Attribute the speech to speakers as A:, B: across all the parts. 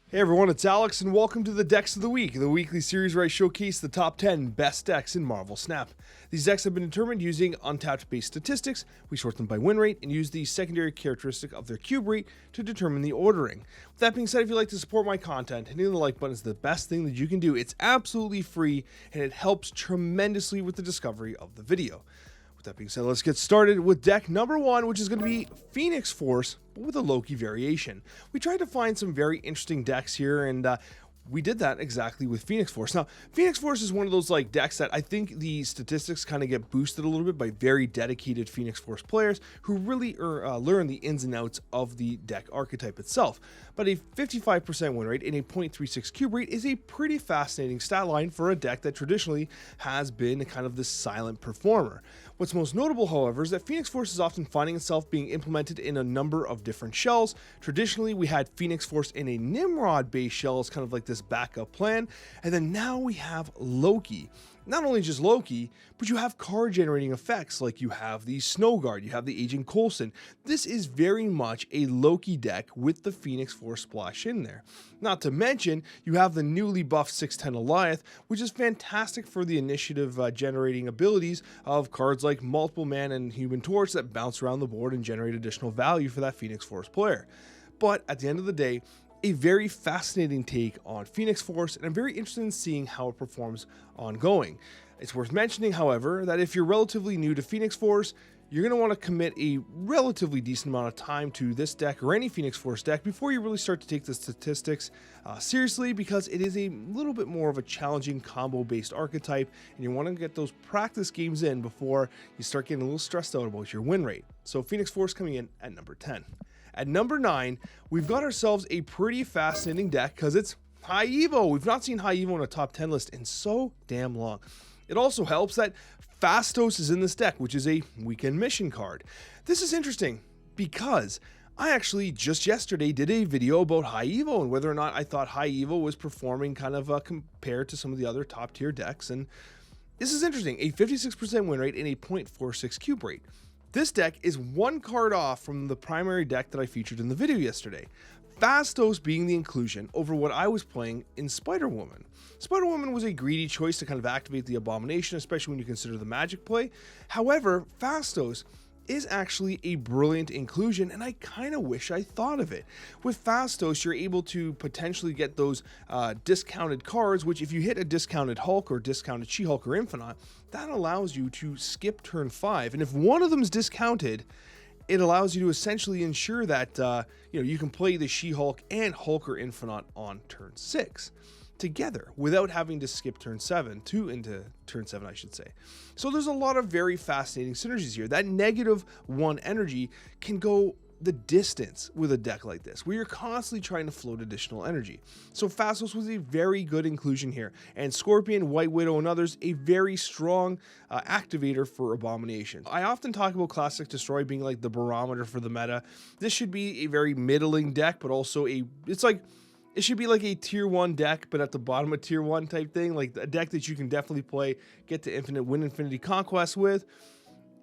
A: Hey everyone, it's Alex, and welcome to the Decks of the Week, the weekly series where I showcase the top 10 best decks in Marvel Snap. These decks have been determined using untapped-based statistics. We sort them by win rate and use the secondary characteristic of their cube rate to determine the ordering. With that being said, if you'd like to support my content, hitting the like button is the best thing that you can do. It's absolutely free, and it helps tremendously with the discovery of the video. That being said, let's get started with deck number 1, which is going to be Phoenix Force, but with a Loki variation. We tried to find some very interesting decks here, and we did that exactly with Phoenix Force. Now, Phoenix Force is one of those decks that I think the statistics kind of get boosted a little bit by very dedicated Phoenix Force players who really learn the ins and outs of the deck archetype itself. But a 55% win rate and a 0.36 cube rate is a pretty fascinating stat line for a deck that traditionally has been kind of the silent performer. What's most notable, however, is that Phoenix Force is often finding itself being implemented in a number of different shells. Traditionally, we had Phoenix Force in a Nimrod-based shell as kind of like this backup plan, and then now we have Loki. Not only just Loki, but you have card-generating effects, like you have the Snow Guard, you have the Agent Coulson. This is very much a Loki deck with the Phoenix Force splash in there. Not to mention, you have the newly buffed 610 Goliath, which is fantastic for the initiative generating abilities of cards like Multiple Man and Human Torch that bounce around the board and generate additional value for that Phoenix Force player. But at the end of the day, a very fascinating take on Phoenix Force, and I'm very interested in seeing how it performs ongoing. It's worth mentioning, however, that if you're relatively new to Phoenix Force, you're going to want to commit a relatively decent amount of time to this deck or any Phoenix Force deck before you really start to take the statistics seriously, because it is a little bit more of a challenging combo-based archetype, and you want to get those practice games in before you start getting a little stressed out about your win rate. So Phoenix Force coming in at number 10. At number 9, we've got ourselves a pretty fascinating deck because it's High Evo. We've not seen High Evo in a top 10 list in so damn long. It also helps that Phastos is in this deck, which is a weekend mission card. This is interesting because I actually just yesterday did a video about High Evo and whether or not I thought High Evo was performing kind of compared to some of the other top tier decks. And this is interesting, a 56% win rate and a 0.46 cube rate. This deck is one card off from the primary deck that I featured in the video yesterday, Phastos being the inclusion over what I was playing in Spider-Woman. Spider-Woman was a greedy choice to kind of activate the Abomination, especially when you consider the magic play. However, Phastos is actually a brilliant inclusion, and I kind of wish I thought of it. With Phastos, you're able to potentially get those discounted cards, which if you hit a discounted Hulk or discounted She-Hulk or Infinite, that allows you to skip turn 5. And if one of them is discounted, it allows you to essentially ensure that you can play the She-Hulk and Hulk or Infinite on turn 6 together without having to skip turn 7 into turn 7, I should say. So there's a lot of very fascinating synergies here. That -1 energy can go the distance with a deck like this, where you're constantly trying to float additional energy. So Phastos was a very good inclusion here, and Scorpion, White Widow, and others a very strong activator for Abomination. I often talk about Classic Destroy being like the barometer for the meta. This should be a very middling deck, but also it should be like a tier 1 deck, but at the bottom of tier 1 type thing, like a deck that you can definitely play, get to win Infinity Conquest with.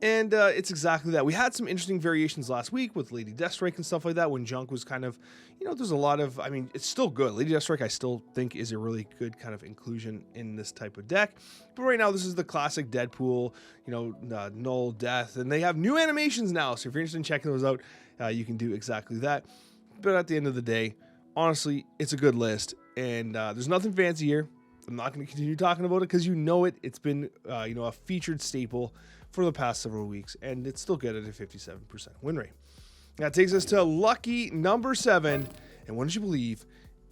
A: And it's exactly that. We had some interesting variations last week with Lady Deathstrike and stuff like that when Junk was kind of, there's a lot of, it's still good. Lady Deathstrike I still think is a really good kind of inclusion in this type of deck. But right now this is the classic Deadpool, Null, Death, and they have new animations now. So if you're interested in checking those out, you can do exactly that. But at the end of the day, honestly, it's a good list, and there's nothing fancy here. I'm not going to continue talking about it because it's been a featured staple for the past several weeks, and it's still good at a 57% win rate. That takes us to lucky number 7, and wouldn't you believe,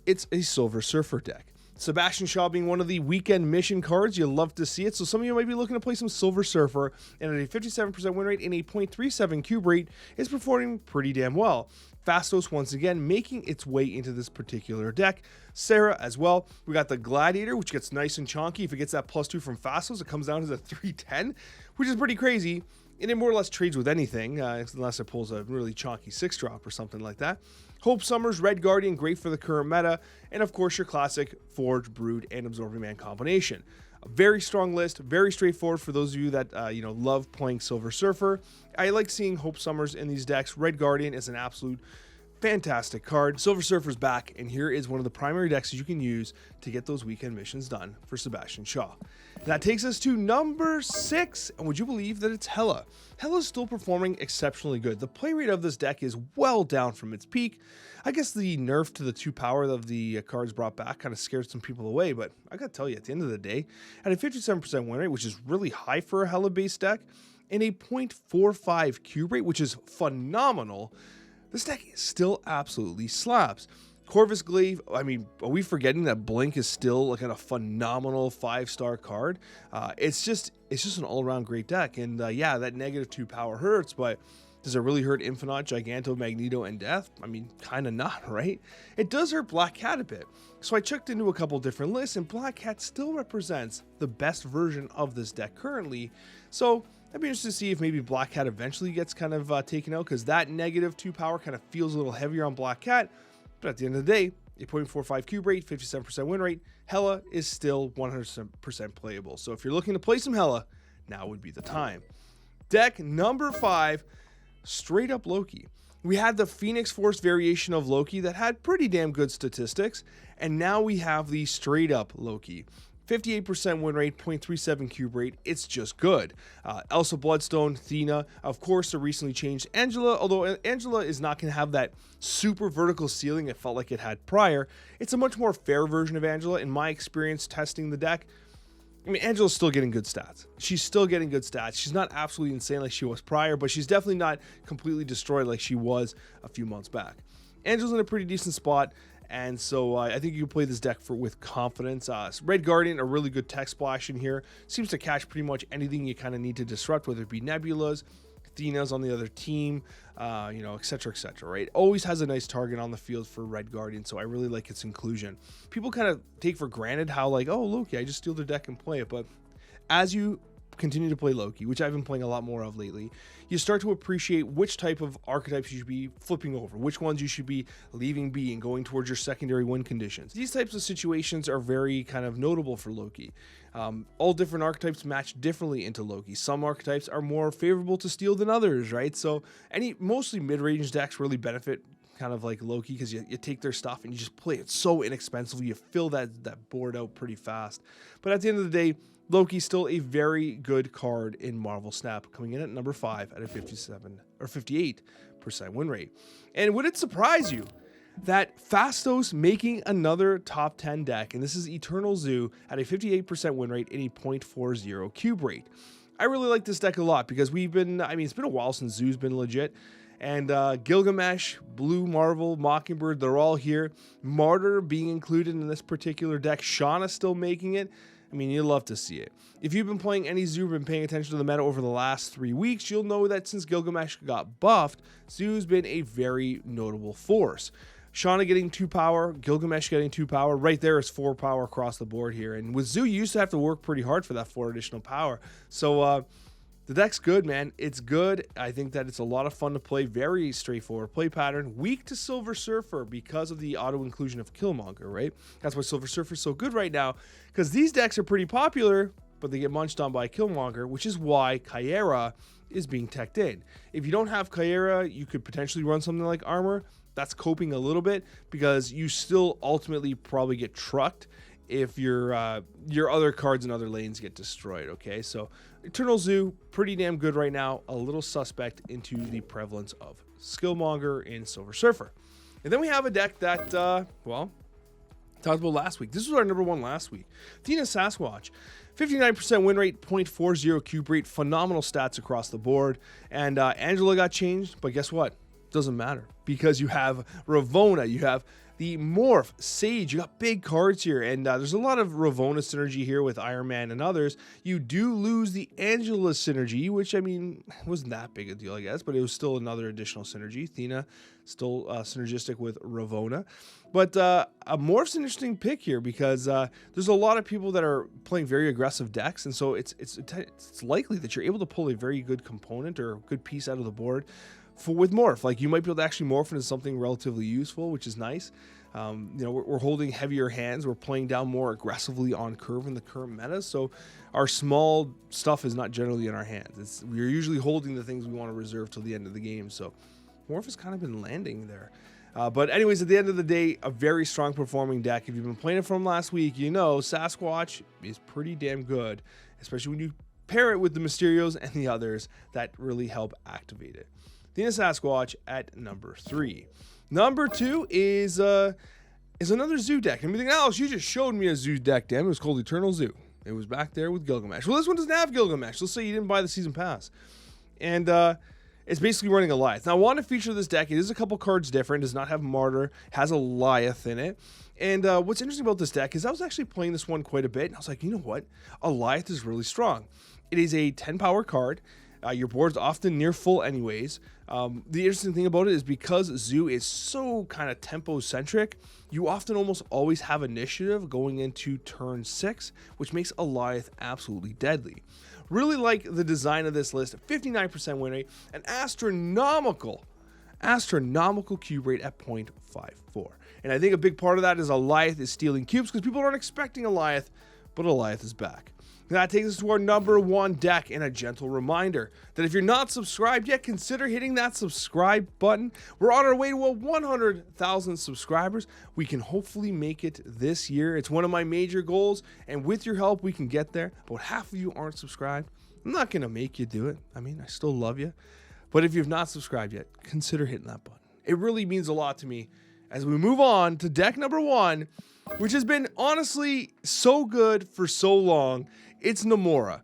A: it's a Silver Surfer deck. Sebastian Shaw being one of the weekend mission cards, you love to see it. So some of you might be looking to play some Silver Surfer, and at a 57% win rate and a 0.37 cube rate, is performing pretty damn well. Phastos once again making its way into this particular deck. Sarah as well. We got the Gladiator, which gets nice and chonky. If it gets that +2 from Phastos, it comes down to the 310, which is pretty crazy. And it more or less trades with anything, unless it pulls a really chonky 6-drop or something like that. Hope Summers, Red Guardian, great for the current meta. And of course, your classic Forge, Brood, and Absorbing Man combination. A very strong list, very straightforward for those of you that love playing Silver Surfer. I like seeing Hope Summers in these decks. Red Guardian is an absolute fantastic card. Silver Surfer's back, and here is one of the primary decks you can use to get those weekend missions done for Sebastian Shaw. That takes us to number 6, and would you believe that it's Hela? Hela's still performing exceptionally good. The play rate of this deck is well down from its peak. I guess the nerf to the 2 power of the cards brought back kind of scared some people away, but I gotta tell you, at the end of the day, at a 57% win rate, which is really high for a Hela-based deck, and a 0.45 cube rate, which is phenomenal, this deck still absolutely slaps. Corvus Glaive, I mean, are we forgetting that Blink is still like a phenomenal 5-star card? It's just an all-around great deck, and yeah, that -2 power hurts, but does it really hurt Infinite, Giganto, Magneto, and Death? I mean, kind of not, right? It does hurt Black Cat a bit. So I checked into a couple different lists, and Black Cat still represents the best version of this deck currently. So I'd be interested to see if maybe Black Cat eventually gets kind of taken out, because that -2 power kind of feels a little heavier on Black Cat. But at the end of the day, a 0.45 cube rate, 57% win rate, Hela is still 100% playable. So if you're looking to play some Hela, now would be the time. Deck number 5, straight up Loki. We had the Phoenix Force variation of Loki that had pretty damn good statistics, and now we have the straight up Loki. 58% win rate, 0.37 cube rate, it's just good. Elsa Bloodstone, Thena, of course the recently changed Angela, although Angela is not going to have that super vertical ceiling it felt like it had prior. It's a much more fair version of Angela in my experience testing the deck. I mean, Angela's still getting good stats. She's still getting good stats. She's not absolutely insane like she was prior, but she's definitely not completely destroyed like she was a few months back. Angela's in a pretty decent spot, and so I think you can play this deck with confidence. Red Guardian, a really good tech splash in here. Seems to catch pretty much anything you kind of need to disrupt, whether it be Nebulas, Athena's on the other team, etc., right? Always has a nice target on the field for Red Guardian, so I really like its inclusion. People kind of take for granted how, like, oh, Loki, I just steal their deck and play it, but as you continue to play Loki, which I've been playing a lot more of lately, you start to appreciate which type of archetypes you should be flipping over, which ones you should be leaving be and going towards your secondary win conditions. These types of situations are very kind of notable for Loki. All different archetypes match differently into Loki. Some archetypes are more favorable to steal than others, right? So mostly mid-range decks really benefit kind of like Loki, because you take their stuff and you just play it so inexpensively. You fill that board out pretty fast. But at the end of the day, Loki's still a very good card in Marvel Snap, coming in at number 5 at a 58% win rate. And would it surprise you that Fastos making another top 10 deck, and this is Eternal Zoo at a 58% win rate and a 0.40 cube rate? I really like this deck a lot because it's been a while since Zoo's been legit. And Gilgamesh, Blue Marvel, Mockingbird, they're all here. Martyr being included in this particular deck. Shauna still making it. I mean, you'd love to see it. If you've been playing any Zoo, been paying attention to the meta over the last 3 weeks, you'll know that since Gilgamesh got buffed, Zoo's been a very notable force. Shauna getting 2 power, Gilgamesh getting 2 power. Right there is 4 power across the board here. And with Zoo, you used to have to work pretty hard for that 4 additional power. So, the deck's good, man. It's good. I think that it's a lot of fun to play. Very straightforward play pattern. Weak to Silver Surfer because of the auto-inclusion of Killmonger, right? That's why Silver Surfer's so good right now, because these decks are pretty popular, but they get munched on by Killmonger, which is why Kyera is being teched in. If you don't have Kyera, you could potentially run something like Armor. That's coping a little bit, because you still ultimately probably get trucked if your other cards in other lanes get destroyed, okay? So Eternal Zoo, pretty damn good right now. A little suspect into the prevalence of Skillmonger in Silver Surfer. And then we have a deck that, talked about last week. This was our number 1 last week. Athena Sasquatch. 59% win rate, 0.40 cube rate, phenomenal stats across the board. And Angela got changed, but guess what? Doesn't matter, because you have Ravonna, you have the Morph, Sage, you got big cards here, and there's a lot of Ravonna synergy here with Iron Man and others. You do lose the Angela synergy, which, I mean, wasn't that big a deal, I guess, but it was still another additional synergy. Athena still synergistic with Ravonna. But a Morph's an interesting pick here, because there's a lot of people that are playing very aggressive decks, and so it's likely that you're able to pull a very good component or a good piece out of the board with Morph. Like, you might be able to actually morph into something relatively useful, which is nice. We're holding heavier hands. We're playing down more aggressively on curve in the current meta, so our small stuff is not generally in our hands. We're usually holding the things we want to reserve till the end of the game, so Morph has kind of been landing there. But anyways, at the end of the day, a very strong performing deck. If you've been playing it from last week, you know Sasquatch is pretty damn good, especially when you pair it with the Mysterios and the others that really help activate it. The Sasquatch at number 3. Number 2 is another Zoo deck. And you think, Alex, you just showed me a Zoo deck, damn. It was called Eternal Zoo. It was back there with Gilgamesh. Well, this one doesn't have Gilgamesh. Let's say you didn't buy the season pass. And it's basically running Goliath. Now, I want to feature this deck. It is a couple cards different. It does not have Martyr. Has a Goliath in it. And what's interesting about this deck is I was actually playing this one quite a bit. And I was like, you know what? Goliath is really strong. It is a 10 power card. Your board's often near full anyways. The interesting thing about it is because Zoo is so kind of tempo-centric, you often almost always have initiative going into turn 6, which makes Goliath absolutely deadly. Really like the design of this list. 59% win rate, an astronomical cube rate at 0.54. And I think a big part of that is Goliath is stealing cubes because people aren't expecting Goliath, but Goliath is back. That takes us to our number 1 deck, and a gentle reminder that if you're not subscribed yet, consider hitting that subscribe button. We're on our way to 100,000 subscribers. We can hopefully make it this year. It's one of my major goals, and with your help, we can get there. About half of you aren't subscribed. I'm not going to make you do it. I mean, I still love you. But if you've not subscribed yet, consider hitting that button. It really means a lot to me as we move on to deck number 1, which has been honestly so good for so long. It's Nomura.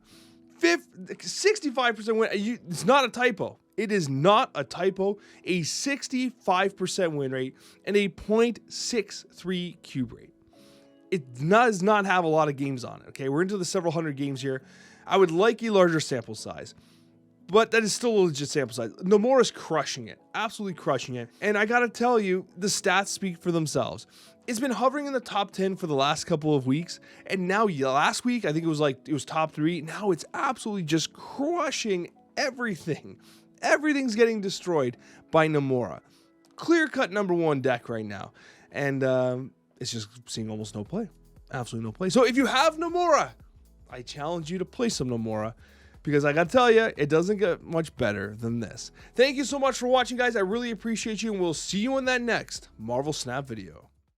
A: 65% win. It's not a typo. It is not a typo. A 65% win rate and a 0.63 cube rate. It does not have a lot of games on it. Okay, we're into the several hundred games here. I would like a larger sample size, but that is still a legit sample size. Nomura's crushing it. Absolutely crushing it. And I gotta tell you, the stats speak for themselves. It's been hovering in the top 10 for the last couple of weeks. And now last week, I think it was top 3. Now it's absolutely just crushing everything. Everything's getting destroyed by Nomura. Clear-cut number 1 deck right now. And it's just seeing almost no play. Absolutely no play. So if you have Nomura, I challenge you to play some Nomura, because I gotta tell you, it doesn't get much better than this. Thank you so much for watching, guys. I really appreciate you, and we'll see you in that next Marvel Snap video.